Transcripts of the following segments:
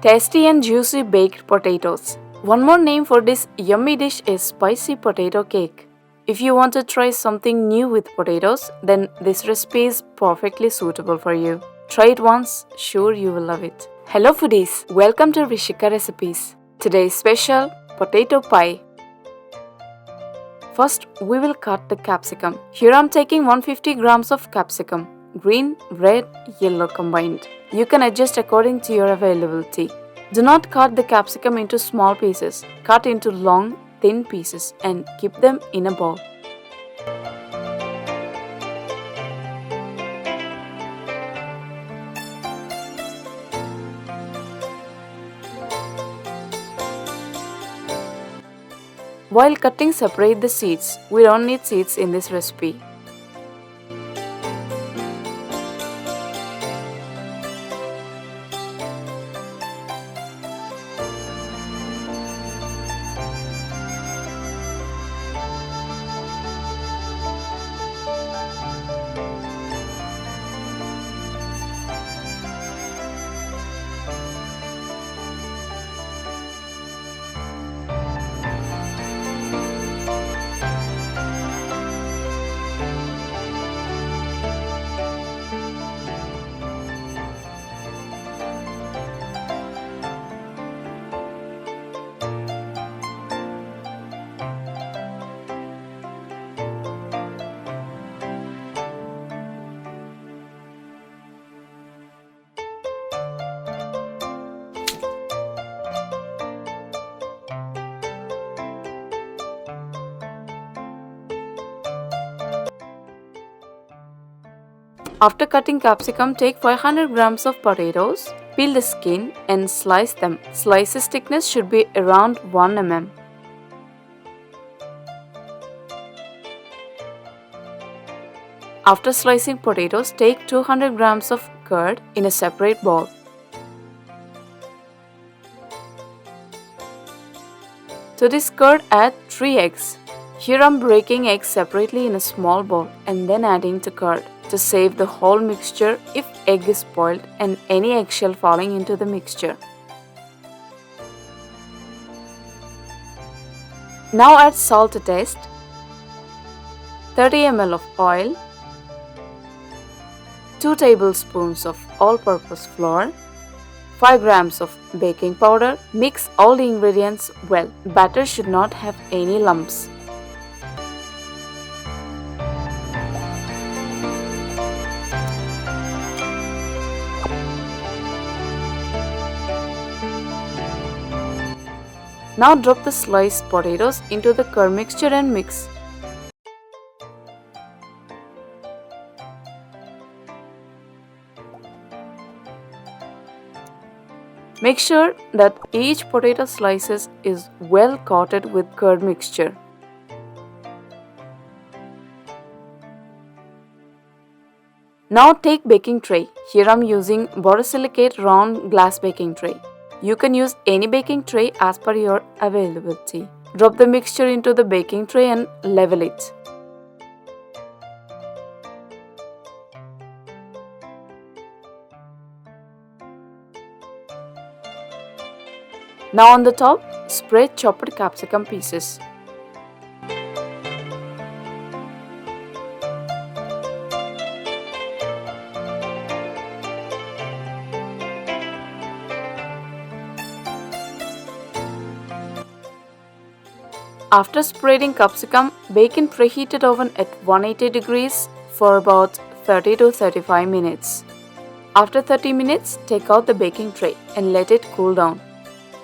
Tasty and juicy baked potatoes. One more name for this yummy dish is spicy potato cake. If you want to try something new with potatoes, then this recipe is perfectly suitable for you. Try it once, sure you will love it. Hello foodies, welcome to Rishika recipes. Today's special potato pie. First, we will cut the capsicum. Here I'm taking 150 grams of capsicum. Green, red, yellow combined. You can adjust according to your availability. Do not cut the capsicum into small pieces. Cut into long, thin pieces and keep them in a bowl. While cutting, separate the seeds. We don't need seeds in this recipe. After cutting capsicum, take 500 grams of potatoes, peel the skin and slice them. Slices thickness should be around 1 mm. After slicing potatoes, take 200 grams of curd in a separate bowl. To this curd, add 3 eggs. Here I'm breaking eggs separately in a small bowl and then adding the curd to save the whole mixture if egg is spoiled and any eggshell falling into the mixture. Now add salt to taste, 30 ml of oil, 2 tablespoons of all-purpose flour, 5 grams of baking powder. Mix all the ingredients well. Batter should not have any lumps. Now drop the sliced potatoes into the curd mixture and mix. Make sure that each potato slices is well coated with curd mixture. Now take baking tray. Here I'm using borosilicate round glass baking tray. You can use any baking tray as per your availability. Drop the mixture into the baking tray and level it. Now on the top, spread chopped capsicum pieces. After spreading capsicum, bake in preheated oven at 180 degrees for about 30 to 35 minutes. After 30 minutes, take out the baking tray and let it cool down.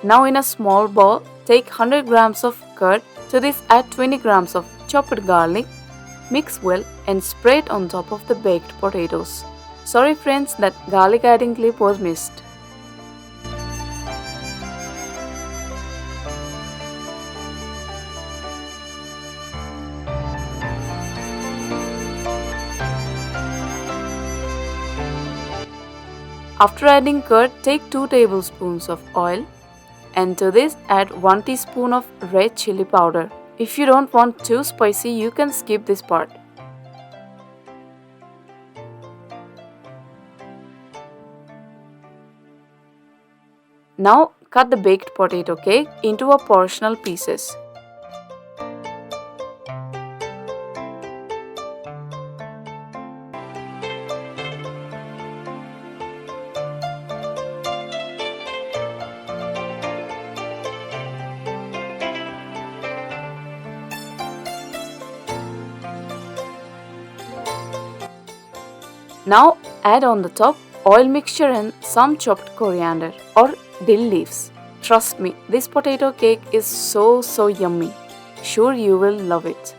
Now in a small bowl, take 100 grams of curd. To this add 20 grams of chopped garlic. Mix well and spread on top of the baked potatoes. Sorry friends, that garlic adding clip was missed. After adding curd, take 2 tablespoons of oil and to this add 1 teaspoon of red chilli powder. If you don't want too spicy, you can skip this part. Now cut the baked potato cake into a portional pieces. Now add on the top oil mixture and some chopped coriander or dill leaves. Trust me, this potato cake is so yummy. Sure you will love it.